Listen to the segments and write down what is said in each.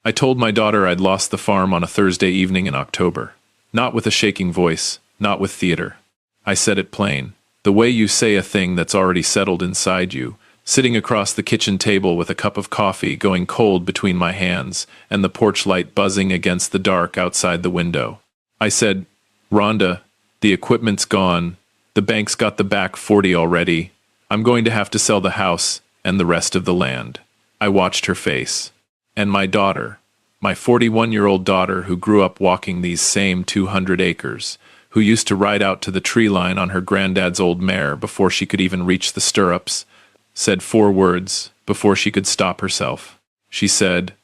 I told my daughter I'd lost the farm on a Thursday evening in October. Not with a shaking voice, not with theater. I said it plain, the way you say a thing that's already settled inside you, sitting across the kitchen table with a cup of coffee going cold between my hands and the porch light buzzing against the dark outside the window. I said, Rhonda, the equipment's gone, the bank's got the back 40 already, I'm going to have to sell the house and the rest of the land. I watched her face. And my daughter, my 41-year-old daughter who grew up walking these same 200 acres, who used to ride out to the tree line on her granddad's old mare before she could even reach the stirrups, said 4 words before she could stop herself. She said,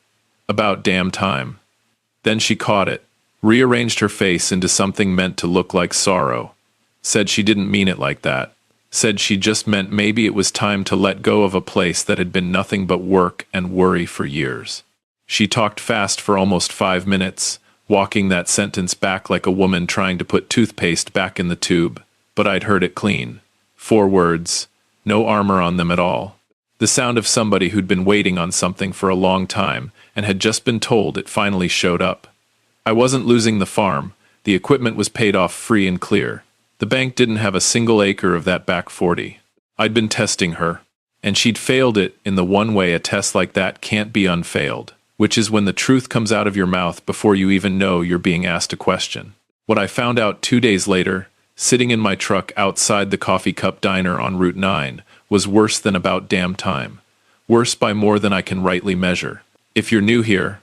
"About damn time." Then she caught it, rearranged her face into something meant to look like sorrow, said she didn't mean it like that, said she just meant maybe it was time to let go of a place that had been nothing but work and worry for years. She talked fast for almost 5 minutes, walking that sentence back like a woman trying to put toothpaste back in the tube, but I'd heard it clean. 4 words, no armor on them at all. The sound of somebody who'd been waiting on something for a long time and had just been told it finally showed up. I wasn't losing the farm, the equipment was paid off free and clear. The bank didn't have a single acre of that back 40. I'd been testing her, and she'd failed it in the one way a test like that can't be unfailed, which is when the truth comes out of your mouth before you even know you're being asked a question. What I found out 2 days later, sitting in my truck outside the Coffee Cup Diner on Route 9, was worse than about damn time. Worse by more than I can rightly measure. If you're new here,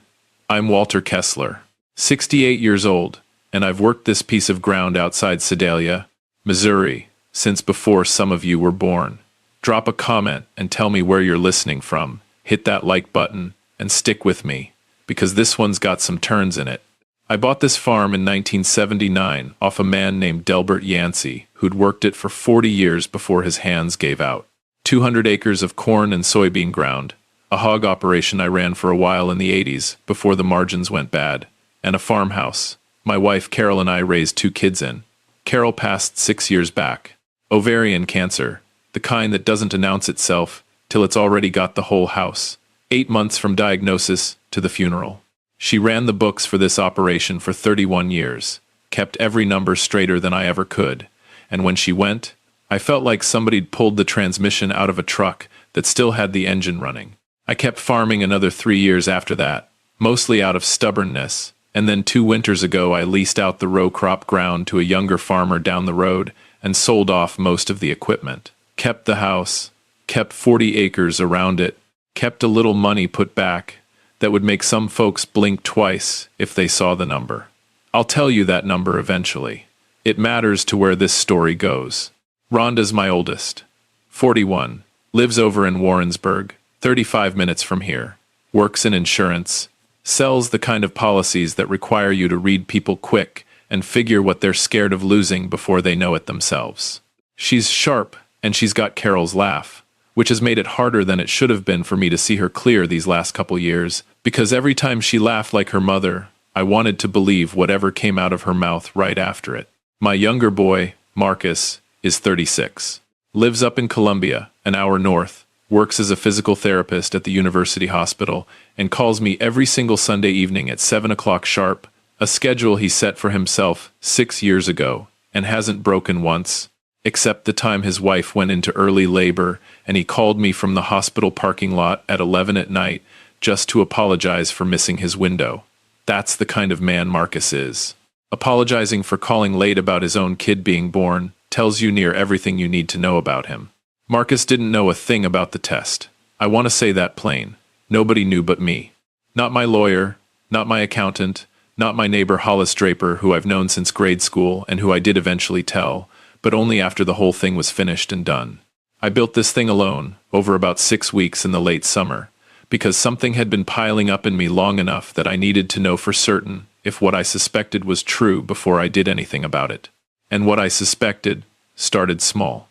I'm Walter Kessler, 68 years old, and I've worked this piece of ground outside Sedalia, Missouri, since before some of you were born. Drop a comment and tell me where you're listening from. Hit that like button and stick with me, because this one's got some turns in it. I bought this farm in 1979 off a man named Delbert Yancey, who'd worked it for 40 years before his hands gave out. 200 acres of corn and soybean ground, a hog operation I ran for a while in the 80s before the margins went bad, and a farmhouse. My wife Carol and I raised 2 kids in. Carol passed 6 years back. Ovarian cancer, the kind that doesn't announce itself till it's already got the whole house. 8 months from diagnosis to the funeral. She ran the books for this operation for 31 years, kept every number straighter than I ever could, and when she went, I felt like somebody'd pulled the transmission out of a truck that still had the engine running. I kept farming another 3 years after that, mostly out of stubbornness, and then 2 winters ago I leased out the row crop ground to a younger farmer down the road and sold off most of the equipment. Kept the house, kept 40 acres around it, kept a little money put back that would make some folks blink twice if they saw the number. I'll tell you that number eventually. It matters to where this story goes. Rhonda's my oldest. 41. Lives over in Warrensburg, 35 minutes from here. Works in insurance. Sells the kind of policies that require you to read people quick and figure what they're scared of losing before they know it themselves. She's sharp, and she's got Carol's laugh, which has made it harder than it should have been for me to see her clear these last couple years, because every time she laughed like her mother, I wanted to believe whatever came out of her mouth right after it. My younger boy, Marcus, is 36. Lives up in Columbia, an hour north, works as a physical therapist at the university hospital, and calls me every single Sunday evening at 7 o'clock sharp, a schedule he set for himself 6 years ago, and hasn't broken once, except the time his wife went into early labor and he called me from the hospital parking lot at 11 at night just to apologize for missing his window. That's the kind of man Marcus is. Apologizing for calling late about his own kid being born tells you near everything you need to know about him. Marcus didn't know a thing about the test. I want to say that plain. Nobody knew but me. Not my lawyer, not my accountant, not my neighbor Hollis Draper, who I've known since grade school and who I did eventually tell, but only after the whole thing was finished and done. I built this thing alone, over about 6 weeks in the late summer, because something had been piling up in me long enough that I needed to know for certain if what I suspected was true before I did anything about it. And what I suspected started small.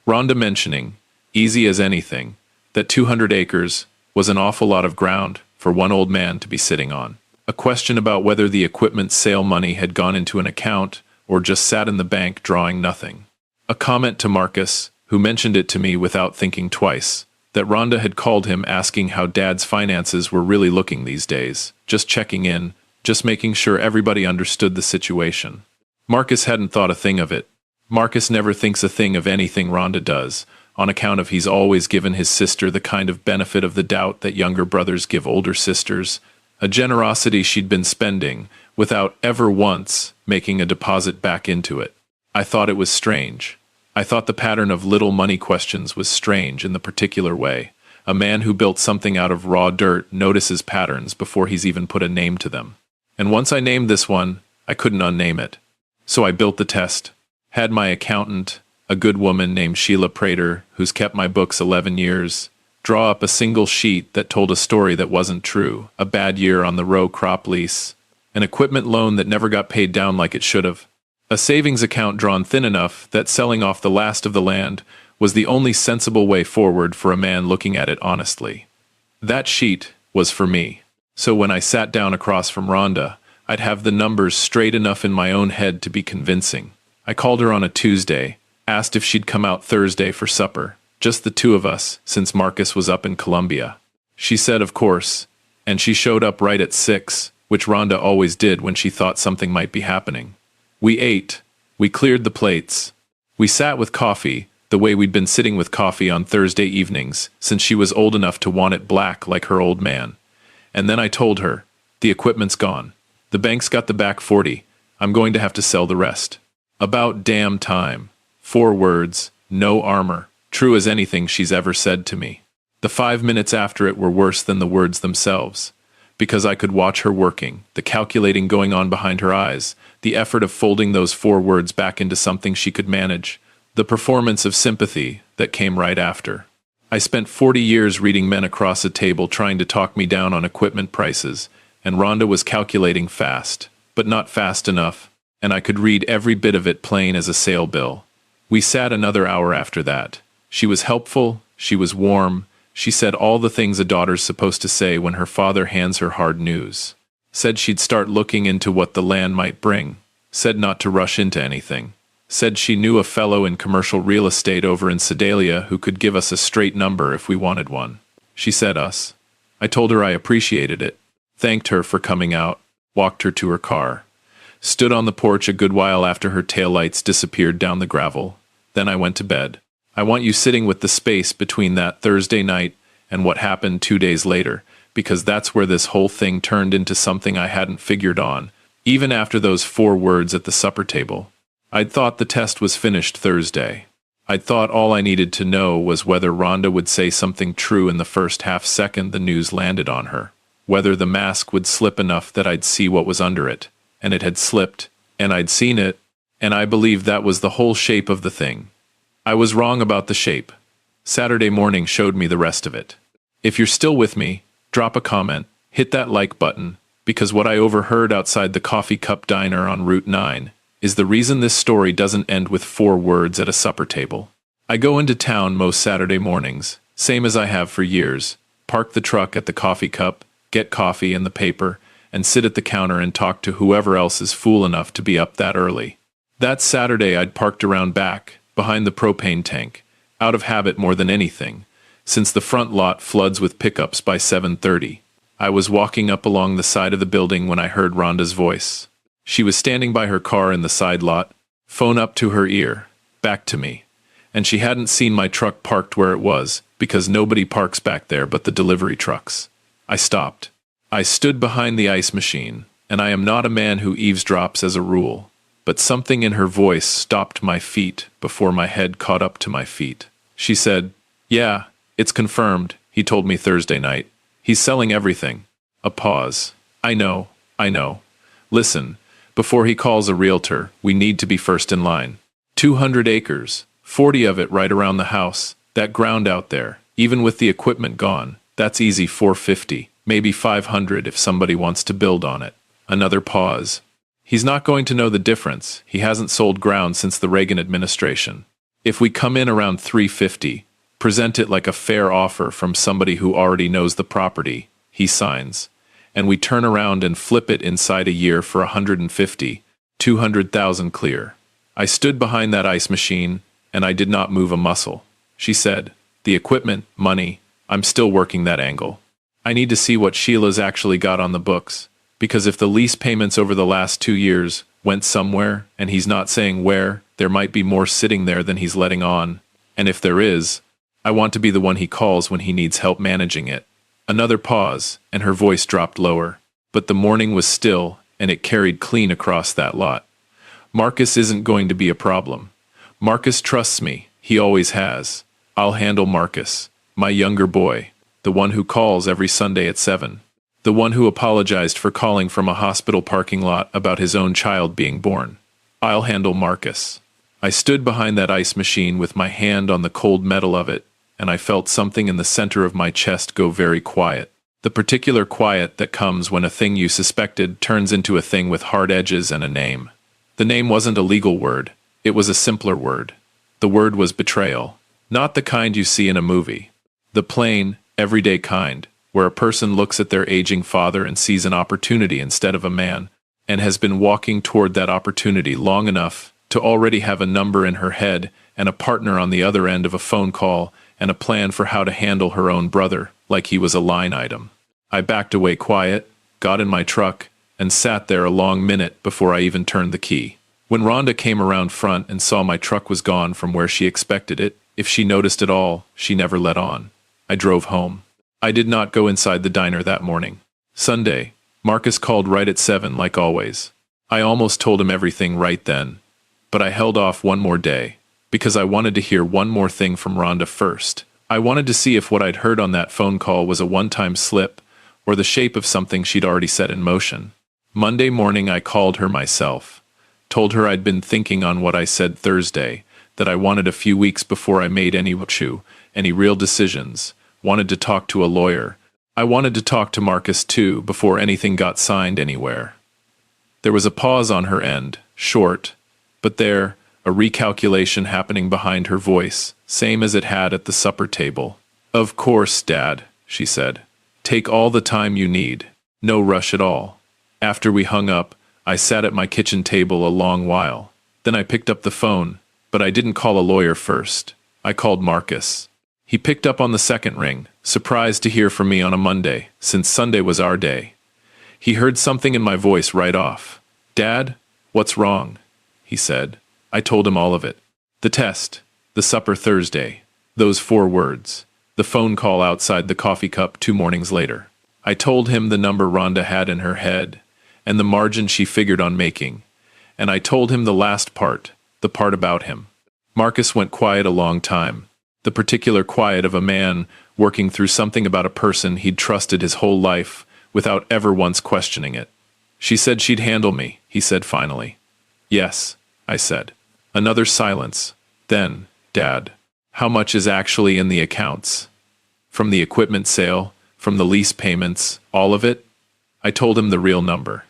Rhonda mentioning, easy as anything, that 200 acres was an awful lot of ground for one old man to be sitting on. A question about whether the equipment sale money had gone into an account or just sat in the bank drawing nothing. A comment to Marcus, who mentioned it to me without thinking twice. That Rhonda had called him asking how Dad's finances were really looking these days, just checking in, just making sure everybody understood the situation. Marcus hadn't thought a thing of it. Marcus never thinks a thing of anything Rhonda does, on account of he's always given his sister the kind of benefit of the doubt that younger brothers give older sisters, a generosity she'd been spending, without ever once making a deposit back into it. I thought it was strange. I thought the pattern of little money questions was strange in the particular way. A man who built something out of raw dirt notices patterns before he's even put a name to them. And once I named this one, I couldn't unname it. So I built the test, had my accountant, a good woman named Sheila Prater, who's kept my books 11 years, draw up a single sheet that told a story that wasn't true, a bad year on the row crop lease, an equipment loan that never got paid down like it should have, a savings account drawn thin enough that selling off the last of the land was the only sensible way forward for a man looking at it honestly. That sheet was for me. So when I sat down across from Rhonda, I'd have the numbers straight enough in my own head to be convincing. I called her on a Tuesday, asked if she'd come out Thursday for supper, just the two of us, since Marcus was up in Colombia. She said of course, and she showed up right at 6, which Rhonda always did when she thought something might be happening. We ate. We cleared the plates. We sat with coffee, the way we'd been sitting with coffee on Thursday evenings, since she was old enough to want it black like her old man. And then I told her, the equipment's gone. The bank's got the back 40. I'm going to have to sell the rest. About damn time. 4 words, no armor, true as anything she's ever said to me. The 5 minutes after it were worse than the words themselves, because I could watch her working, the calculating going on behind her eyes, the effort of folding those 4 words back into something she could manage, the performance of sympathy that came right after. I spent 40 years reading men across a table trying to talk me down on equipment prices, and Rhonda was calculating fast, but not fast enough, and I could read every bit of it plain as a sale bill. We sat another hour after that. She was helpful, she was warm, she said all the things a daughter's supposed to say when her father hands her hard news. Said she'd start looking into what the land might bring. Said not to rush into anything. Said she knew a fellow in commercial real estate over in Sedalia who could give us a straight number if we wanted one. She said us. I told her I appreciated it. Thanked her for coming out. Walked her to her car. Stood on the porch a good while after her taillights disappeared down the gravel. Then I went to bed. I want you sitting with the space between that Thursday night and what happened 2 days later, because that's where this whole thing turned into something I hadn't figured on, even after those 4 words at the supper table. I'd thought the test was finished Thursday. I'd thought all I needed to know was whether Rhonda would say something true in the first half second the news landed on her, whether the mask would slip enough that I'd see what was under it, and it had slipped, and I'd seen it, and I believed that was the whole shape of the thing. I was wrong about the shape. Saturday morning showed me the rest of it. If you're still with me, drop a comment, hit that like button, because what I overheard outside the Coffee Cup Diner on Route 9 is the reason this story doesn't end with 4 words at a supper table. I go into town most Saturday mornings, same as I have for years, park the truck at the Coffee Cup, get coffee and the paper, and sit at the counter and talk to whoever else is fool enough to be up that early. That Saturday I'd parked around back, behind the propane tank, out of habit more than anything, since the front lot floods with pickups by 7:30. I was walking up along the side of the building when I heard Rhonda's voice. She was standing by her car in the side lot, phone up to her ear, back to me, and she hadn't seen my truck parked where it was, because nobody parks back there but the delivery trucks. I stopped. I stood behind the ice machine, and I am not a man who eavesdrops as a rule, but something in her voice stopped my feet before my head caught up to my feet. She said, "Yeah, it's confirmed," he told me Thursday night. "He's selling everything." A pause. I know. Listen, before he calls a realtor, we need to be first in line. 200 acres, 40 of it right around the house, that ground out there, even with the equipment gone, that's easy 450, maybe 500 if somebody wants to build on it. Another pause. He's not going to know the difference. He hasn't sold ground since the Reagan administration. If we come in around 350, present it like a fair offer from somebody who already knows the property, he signs, and we turn around and flip it inside a year for 150, 200,000 clear. I stood behind that ice machine, and I did not move a muscle. She said, "The equipment, money, I'm still working that angle. I need to see what Sheila's actually got on the books, because if the lease payments over the last 2 years went somewhere and he's not saying where, there might be more sitting there than he's letting on. And if there is, I want to be the one he calls when he needs help managing it. Another pause, and her voice dropped lower. But the morning was still, and it carried clean across that lot. Marcus isn't going to be a problem. Marcus trusts me. He always has. I'll handle Marcus, my younger boy, the one who calls every Sunday at 7. The one who apologized for calling from a hospital parking lot about his own child being born. I'll handle Marcus. I stood behind that ice machine with my hand on the cold metal of it, and I felt something in the center of my chest go very quiet. The particular quiet that comes when a thing you suspected turns into a thing with hard edges and a name. The name wasn't a legal word. It was a simpler word. The word was betrayal. Not the kind you see in a movie. The plain, everyday kind, where a person looks at their aging father and sees an opportunity instead of a man, and has been walking toward that opportunity long enough to already have a number in her head and a partner on the other end of a phone call and a plan for how to handle her own brother like he was a line item. I backed away quiet, got in my truck, and sat there a long minute before I even turned the key. When Rhonda came around front and saw my truck was gone from where she expected it, if she noticed at all, she never let on. I drove home. I did not go inside the diner that morning. Sunday, Marcus called right at 7 like always. I almost told him everything right then, but I held off one more day, because I wanted to hear one more thing from Rhonda first. I wanted to see if what I'd heard on that phone call was a one-time slip, or the shape of something she'd already set in motion. Monday morning I called her myself, told her I'd been thinking on what I said Thursday, that I wanted a few weeks before I made any real decisions, wanted to talk to a lawyer. I wanted to talk to Marcus too, before anything got signed anywhere. There was a pause on her end, short, but there, a recalculation happening behind her voice, same as it had at the supper table. "Of course, Dad," she said. "Take all the time you need. No rush at all." After we hung up, I sat at my kitchen table a long while. Then I picked up the phone, but I didn't call a lawyer first. I called Marcus. He picked up on the second ring, surprised to hear from me on a Monday, since Sunday was our day. He heard something in my voice right off. "Dad, what's wrong?" he said. I told him all of it. The test, the supper Thursday, those 4 words, the phone call outside the coffee cup 2 mornings later. I told him the number Rhonda had in her head, and the margin she figured on making, and I told him the last part, the part about him. Marcus went quiet a long time, the particular quiet of a man working through something about a person he'd trusted his whole life without ever once questioning it. "She said she'd handle me," he said finally. "Yes," I said. Another silence. Then, "Dad, how much is actually in the accounts? From the equipment sale, from the lease payments, all of it?" I told him the real number.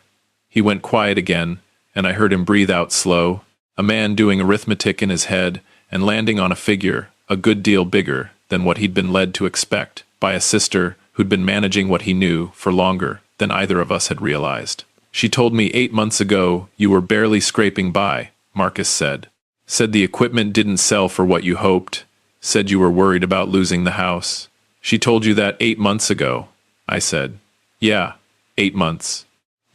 He went quiet again, and I heard him breathe out slow, a man doing arithmetic in his head and landing on a figure a good deal bigger than what he'd been led to expect by a sister who'd been managing what he knew for longer than either of us had realized. "She told me 8 months ago you were barely scraping by," Marcus said. "Said the equipment didn't sell for what you hoped. Said you were worried about losing the house." "She told you that 8 months ago," I said. "Yeah, 8 months."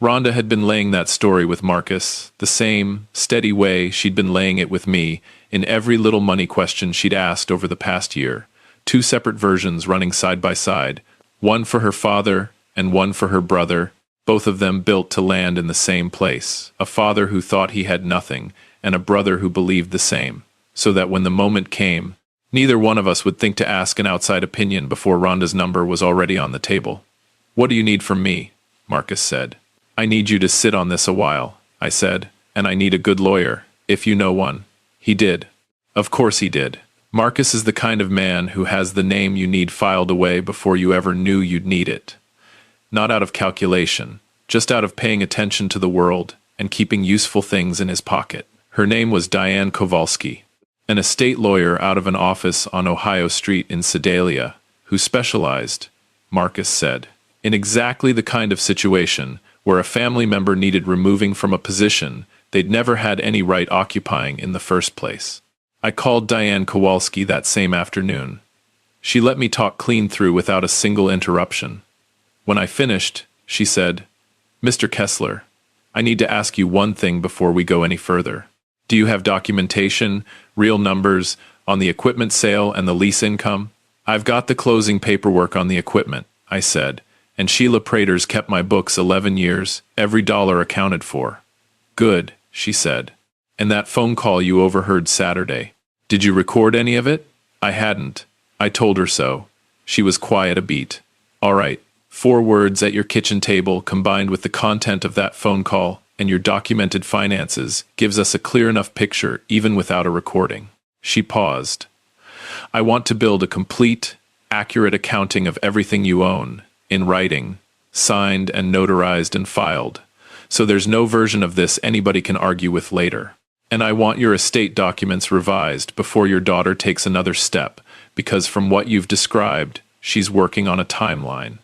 Rhonda had been laying that story with Marcus, the same, steady way she'd been laying it with me, in every little money question she'd asked over the past year. 2 separate versions running side by side, one for her father and one for her brother, both of them built to land in the same place, a father who thought he had nothing, and a brother who believed the same, so that when the moment came, neither one of us would think to ask an outside opinion before Rhonda's number was already on the table. "What do you need from me?" Marcus said. "I need you to sit on this a while," I said, "and I need a good lawyer, if you know one." He did. Of course he did. Marcus is the kind of man who has the name you need filed away before you ever knew you'd need it. Not out of calculation, just out of paying attention to the world and keeping useful things in his pocket. Her name was Diane Kowalski, an estate lawyer out of an office on Ohio Street in Sedalia, who specialized, Marcus said, in exactly the kind of situation where a family member needed removing from a position they'd never had any right occupying in the first place. I called Diane Kowalski that same afternoon. She let me talk clean through without a single interruption. When I finished, she said, "Mr. Kessler, I need to ask you one thing before we go any further. Do you have documentation, real numbers, on the equipment sale and the lease income?" "I've got the closing paperwork on the equipment," I said, "and Sheila Prater's kept my books 11 years, every dollar accounted for." "Good," she said. "And that phone call you overheard Saturday, did you record any of it?" I hadn't. I told her so. She was quiet a beat. "All right, 4 words at your kitchen table combined with the content of that phone call and your documented finances gives us a clear enough picture even without a recording." She paused. "I want to build a complete, accurate accounting of everything you own, in writing, signed and notarized and filed, so there's no version of this anybody can argue with later. And I want your estate documents revised before your daughter takes another step, because from what you've described, she's working on a timeline."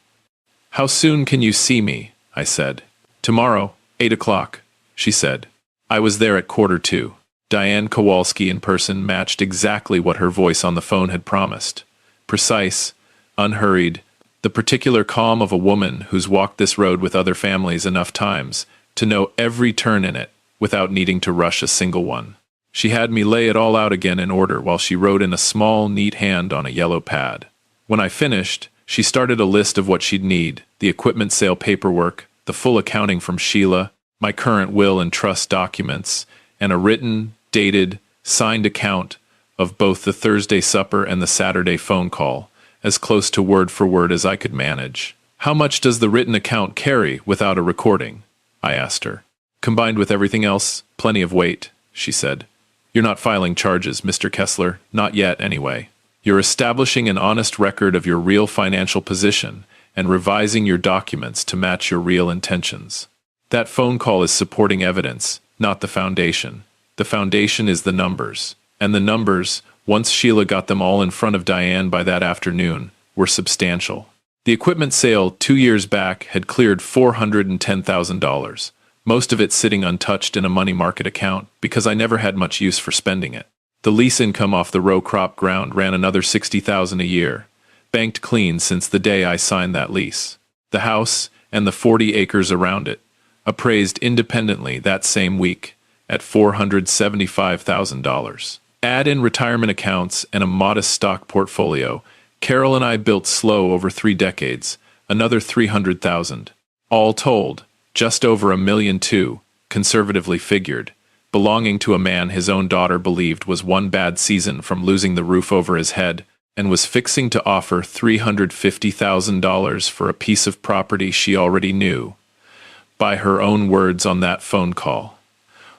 "How soon can you see me?" I said. "Tomorrow, 8 o'clock, she said. I was there at 1:45. Diane Kowalski in person matched exactly what her voice on the phone had promised. Precise, unhurried, the particular calm of a woman who's walked this road with other families enough times to know every turn in it without needing to rush a single one. She had me lay it all out again in order while she wrote in a small, neat hand on a yellow pad. When I finished, she started a list of what she'd need: the equipment sale paperwork, the full accounting from Sheila, my current will and trust documents, and a written, dated, signed account of both the Thursday supper and the Saturday phone call, as close to word for word as I could manage. "How much does the written account carry without a recording?" I asked her. "Combined with everything else, plenty of weight," she said. "You're not filing charges, Mr. Kessler, not yet anyway. You're establishing an honest record of your real financial position and revising your documents to match your real intentions. That phone call is supporting evidence, not the foundation. The foundation is the numbers, and the numbers, once Sheila got them all in front of Diane by that afternoon, were substantial. The equipment sale 2 years back had cleared $410,000, most of it sitting untouched in a money market account because I never had much use for spending it. The lease income off the row crop ground ran another $60,000 a year, banked clean since the day I signed that lease. The house and the 40 acres around it, appraised independently that same week at $475,000. Add in retirement accounts and a modest stock portfolio, Carol and I built slow over 3 decades, another $300,000. All told, just over $1.2 million, conservatively figured, belonging to a man his own daughter believed was one bad season from losing the roof over his head and was fixing to offer $350,000 for a piece of property she already knew, by her own words on that phone call,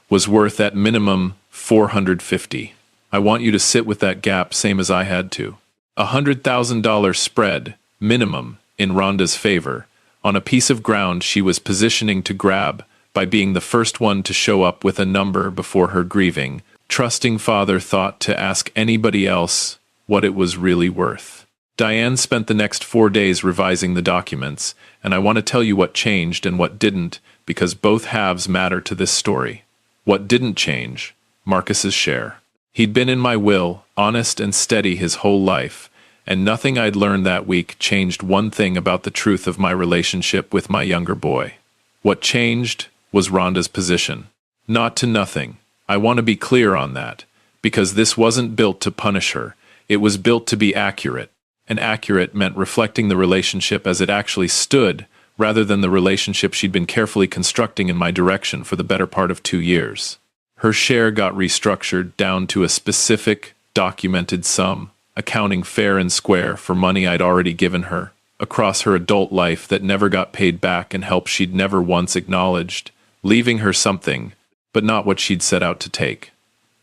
was worth at minimum $450,000. I want you to sit with that gap same as I had to. $100,000 spread, minimum, in Rhonda's favor, on a piece of ground she was positioning to grab by being the first one to show up with a number before her grieving, trusting father thought to ask anybody else what it was really worth. Diane spent the next 4 days revising the documents, and I want to tell you what changed and what didn't, because both halves matter to this story. What didn't change? Marcus's share. He'd been in my will, honest and steady his whole life, and nothing I'd learned that week changed one thing about the truth of my relationship with my younger boy. What changed was Rhonda's position. Not to nothing. I want to be clear on that, because this wasn't built to punish her. It was built to be accurate, and accurate meant reflecting the relationship as it actually stood, rather than the relationship she'd been carefully constructing in my direction for the better part of 2 years. Her share got restructured down to a specific, documented sum, accounting fair and square for money I'd already given her, across her adult life that never got paid back and help she'd never once acknowledged, leaving her something, but not what she'd set out to take.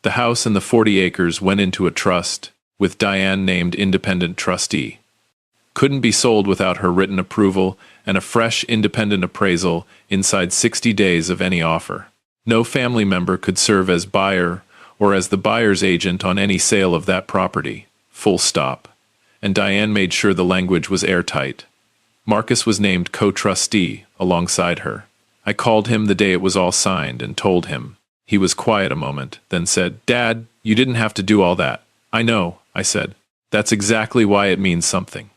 The house and the 40 acres went into a trust, with Diane named independent trustee. Couldn't be sold without her written approval and a fresh independent appraisal inside 60 days of any offer. No family member could serve as buyer or as the buyer's agent on any sale of that property. Full stop. And Diane made sure the language was airtight. Marcus was named co-trustee alongside her. I called him the day it was all signed and told him. He was quiet a moment, then said, "Dad, you didn't have to do all that." "I know," I said. That's exactly why it means something.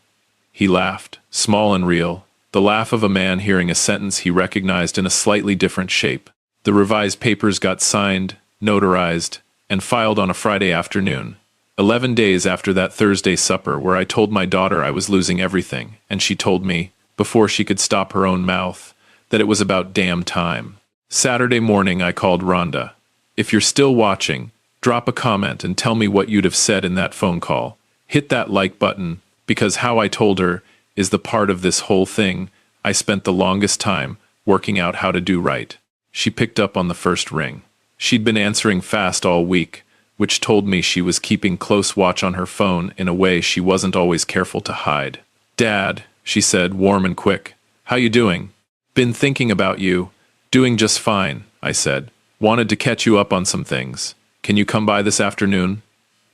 He laughed, small and real, the laugh of a man hearing a sentence he recognized in a slightly different shape. The revised papers got signed, notarized, and filed on a Friday afternoon, 11 days after that Thursday supper where I told my daughter I was losing everything, and she told me, before she could stop her own mouth, that it was about damn time. Saturday morning I called Rhonda. If you're still watching, drop a comment and tell me what you'd have said in that phone call. Hit that like button, because how I told her is the part of this whole thing I spent the longest time working out how to do right. She picked up on the first ring. She'd been answering fast all week, which told me she was keeping close watch on her phone in a way she wasn't always careful to hide. "Dad," she said, warm and quick. "How you doing?" "Been thinking about you." "Doing just fine," I said. "Wanted to catch you up on some things. Can you come by this afternoon?"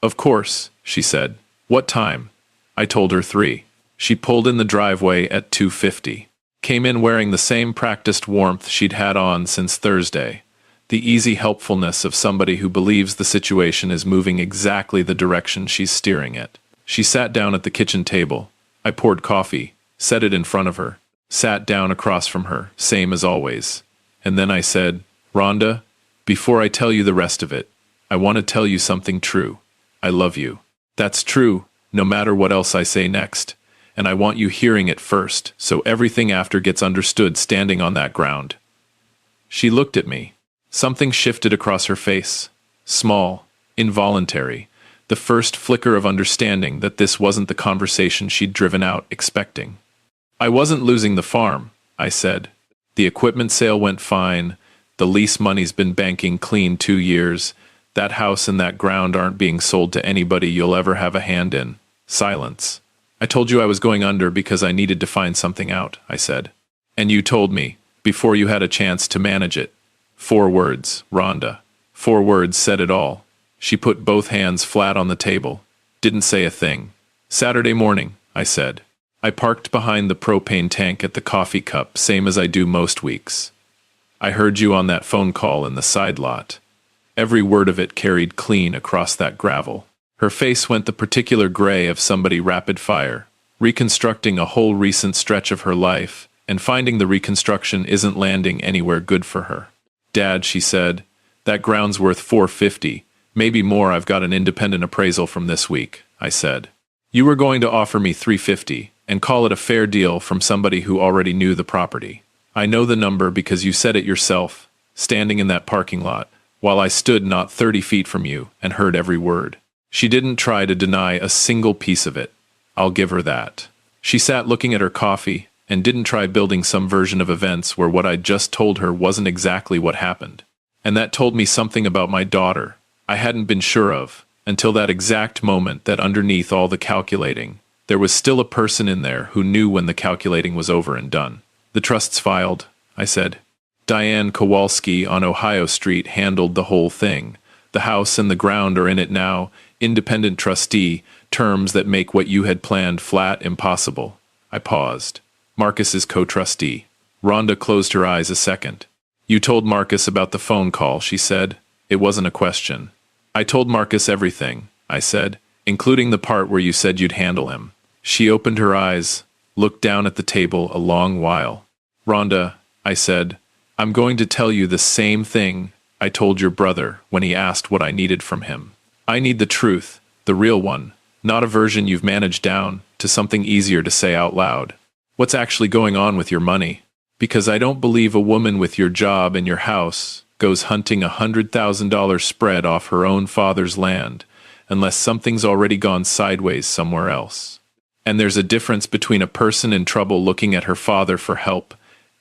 "Of course," she said. "What time?" I told her 3. She pulled in the driveway at 2:50. Came in wearing the same practiced warmth she'd had on since Thursday. The easy helpfulness of somebody who believes the situation is moving exactly the direction she's steering it. She sat down at the kitchen table. I poured coffee, set it in front of her, sat down across from her, same as always. And then I said, "Rhonda, before I tell you the rest of it, I want to tell you something true. I love you. That's true, no matter what else I say next. And I want you hearing it first, so everything after gets understood standing on that ground." She looked at me. Something shifted across her face. Small, involuntary. The first flicker of understanding that this wasn't the conversation she'd driven out expecting. "I wasn't losing the farm," I said. "The equipment sale went fine. The lease money's been banking clean 2 years. That house and that ground aren't being sold to anybody you'll ever have a hand in." Silence. "I told you I was going under because I needed to find something out," I said. "And you told me, before you had a chance to manage it." 4 words, Rhonda. 4 words said it all. She put both hands flat on the table. Didn't say a thing. "Saturday morning," I said. I parked behind the propane tank at the coffee cup, same as I do most weeks. "I heard you on that phone call in the side lot." Every word of it carried clean across that gravel. Her face went the particular gray of somebody rapid fire, reconstructing a whole recent stretch of her life, and finding the reconstruction isn't landing anywhere good for her. "Dad," she said, "that ground's worth $450, maybe more. I've got an independent appraisal from this week," I said. "You were going to offer me $350, and call it a fair deal from somebody who already knew the property. I know the number because you said it yourself, standing in that parking lot, while I stood not 30 feet from you and heard every word." She didn't try to deny a single piece of it. I'll give her that. She sat looking at her coffee, and didn't try building some version of events where what I'd just told her wasn't exactly what happened. And that told me something about my daughter I hadn't been sure of, until that exact moment that underneath all the calculating, there was still a person in there who knew when the calculating was over and done. "The trust's filed," I said. "Diane Kowalski on Ohio Street handled the whole thing. The house and the ground are in it now, independent trustee, terms that make what you had planned flat impossible." I paused. "Marcus is co-trustee." Rhonda closed her eyes a second. "You told Marcus about the phone call," she said. It wasn't a question. "I told Marcus everything," I said, "including the part where you said you'd handle him." She opened her eyes, looked down at the table a long while. "Rhonda," I said, "I'm going to tell you the same thing I told your brother when he asked what I needed from him. I need the truth, the real one, not a version you've managed down to something easier to say out loud. What's actually going on with your money? Because I don't believe a woman with your job and your house goes hunting $100,000 spread off her own father's land unless something's already gone sideways somewhere else. And there's a difference between a person in trouble looking at her father for help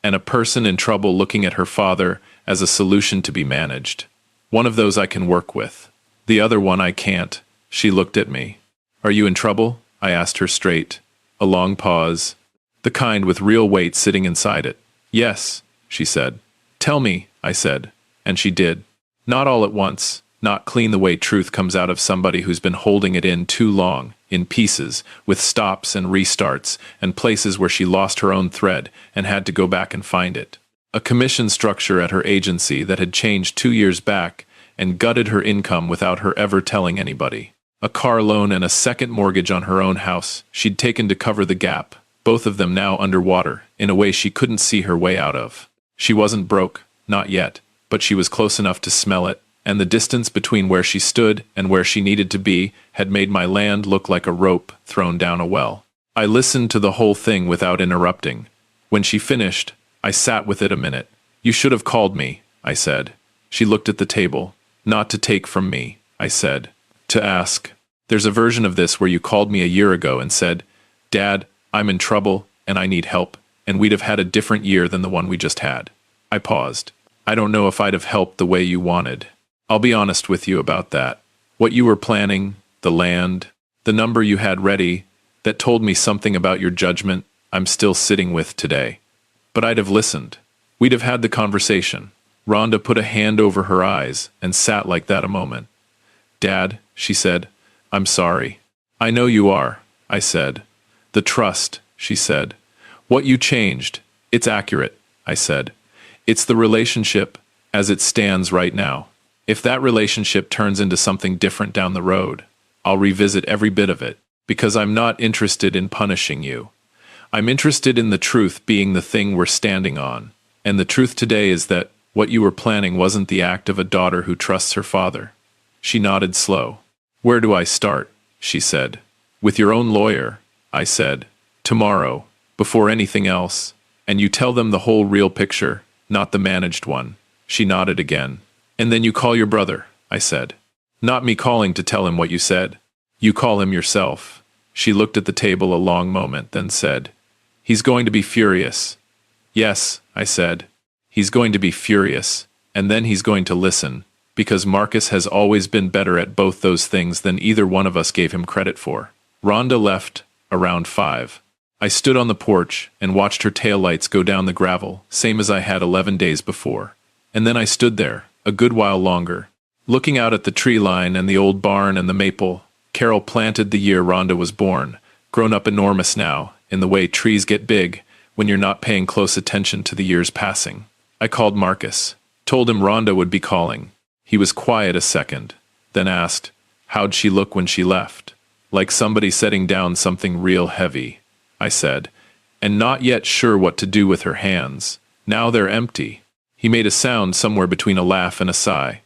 and a person in trouble looking at her father as a solution to be managed. One of those I can work with. The other one I can't." She looked at me. "Are you in trouble?" I asked her straight. A long pause. The kind with real weight sitting inside it. "Yes," she said. "Tell me," I said. And she did. Not all at once, not clean the way truth comes out of somebody who's been holding it in too long, in pieces, with stops and restarts, and places where she lost her own thread and had to go back and find it. A commission structure at her agency that had changed 2 years back and gutted her income without her ever telling anybody. a car loan and a second mortgage on her own house she'd taken to cover the gap, both of them now underwater, in a way she couldn't see her way out of. She wasn't broke, not yet, but she was close enough to smell it, and the distance between where she stood and where she needed to be had made my land look like a rope thrown down a well. I listened to the whole thing without interrupting. When she finished, I sat with it a minute. "You should have called me," I said. She looked at the table. "Not to take from me," I said. "To ask. There's a version of this where you called me a year ago and said, 'Dad, I'm in trouble, and I need help,' and we'd have had a different year than the one we just had." I paused. "I don't know if I'd have helped the way you wanted. I'll be honest with you about that. What you were planning, the land, the number you had ready, that told me something about your judgment, I'm still sitting with today. But I'd have listened. We'd have had the conversation." Rhonda put a hand over her eyes and sat like that a moment. "Dad," she said, "I'm sorry." "I know you are," I said. "The trust," she said. "What you changed, it's accurate," I said. "It's the relationship as it stands right now. If that relationship turns into something different down the road, I'll revisit every bit of it, because I'm not interested in punishing you. I'm interested in the truth being the thing we're standing on, and the truth today is that what you were planning wasn't the act of a daughter who trusts her father." She nodded slow. "Where do I start?" she said. "With your own lawyer," I said. "Tomorrow, before anything else, and you tell them the whole real picture, not the managed one." She nodded again. "And then you call your brother," I said. "Not me calling to tell him what you said. You call him yourself." She looked at the table a long moment, then said, "He's going to be furious." "Yes," I said. "He's going to be furious, and then he's going to listen, because Marcus has always been better at both those things than either one of us gave him credit for." Rhonda left around 5. I stood on the porch and watched her taillights go down the gravel, same as I had 11 days before. And then I stood there, a good while longer, looking out at the tree line and the old barn and the maple Carol planted the year Rhonda was born, grown up enormous now, in the way trees get big when you're not paying close attention to the years passing. I called Marcus, told him Rhonda would be calling. He was quiet a second, then asked, "How'd she look when she left?" "Like somebody setting down something real heavy," I said, "and not yet sure what to do with her hands. Now they're empty." He made a sound somewhere between a laugh and a sigh.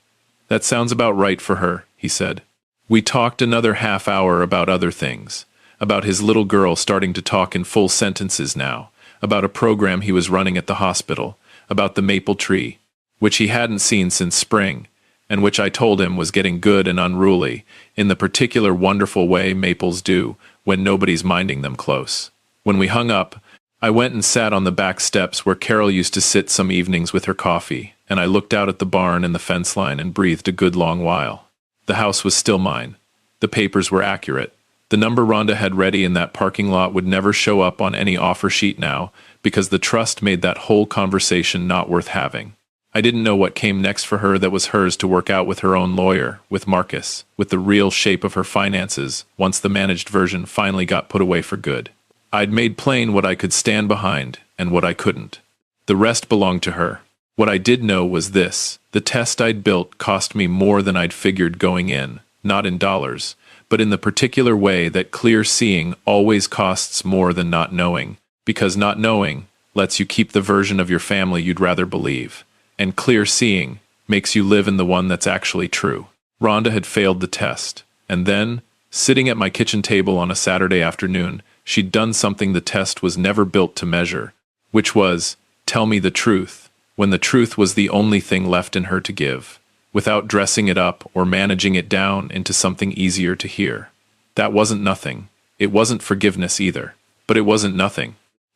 "That sounds about right for her," he said. We talked another half hour about other things, about his little girl starting to talk in full sentences now, about a program he was running at the hospital, about the maple tree, which he hadn't seen since spring, and which I told him was getting good and unruly, in the particular wonderful way maples do when nobody's minding them close. When we hung up, I went and sat on the back steps where Carol used to sit some evenings with her coffee, and I looked out at the barn and the fence line and breathed a good long while. The house was still mine. The papers were accurate. The number Rhonda had ready in that parking lot would never show up on any offer sheet now, because the trust made that whole conversation not worth having. I didn't know what came next for her that was hers to work out with her own lawyer, with Marcus, with the real shape of her finances, once the managed version finally got put away for good. I'd made plain what I could stand behind, and what I couldn't. The rest belonged to her. What I did know was this: the test I'd built cost me more than I'd figured going in, not in dollars, but in the particular way that clear seeing always costs more than not knowing, because not knowing lets you keep the version of your family you'd rather believe, and clear seeing makes you live in the one that's actually true. Rhonda had failed the test, and then, sitting at my kitchen table on a Saturday afternoon, she'd done something the test was never built to measure, which was, tell me the truth, when the truth was the only thing left in her to give, without dressing it up or managing it down into something easier to hear. That wasn't nothing. It wasn't forgiveness either, but it wasn't nothing.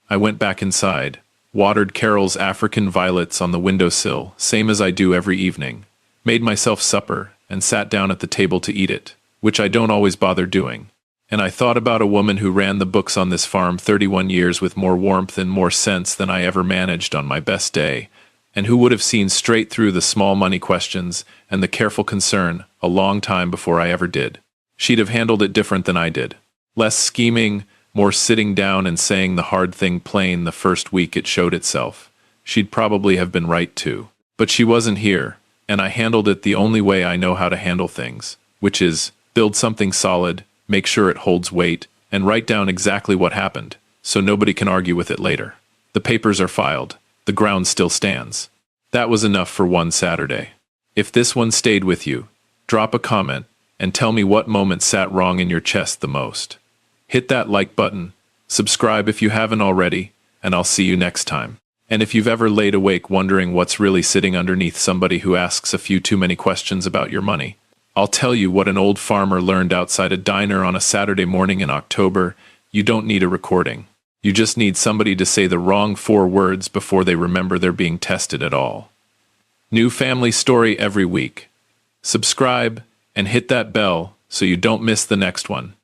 I went back inside, watered Carol's African violets on the windowsill, same as I do every evening, made myself supper, and sat down at the table to eat it, which I don't always bother doing. And I thought about a woman who ran the books on this farm 31 years with more warmth and more sense than I ever managed on my best day, and who would have seen straight through the small money questions and the careful concern a long time before I ever did. She'd have handled it different than I did. Less scheming, more sitting down and saying the hard thing plain the first week it showed itself. She'd probably have been right too. But she wasn't here, and I handled it the only way I know how to handle things, which is Build something solid, make sure it holds weight, and write down exactly what happened, so nobody can argue with it later. The papers are filed. The ground still stands. That was enough for one Saturday. If this one stayed with you, drop a comment and tell me what moment sat wrong in your chest the most. Hit that like button, subscribe if you haven't already, and I'll see you next time. And if you've ever laid awake wondering what's really sitting underneath somebody who asks a few too many questions about your money, I'll tell you what an old farmer learned outside a diner on a Saturday morning in October. You don't need a recording. You just need somebody to say the wrong 4 words before they remember they're being tested at all. New family story every week. Subscribe and hit that bell so you don't miss the next one.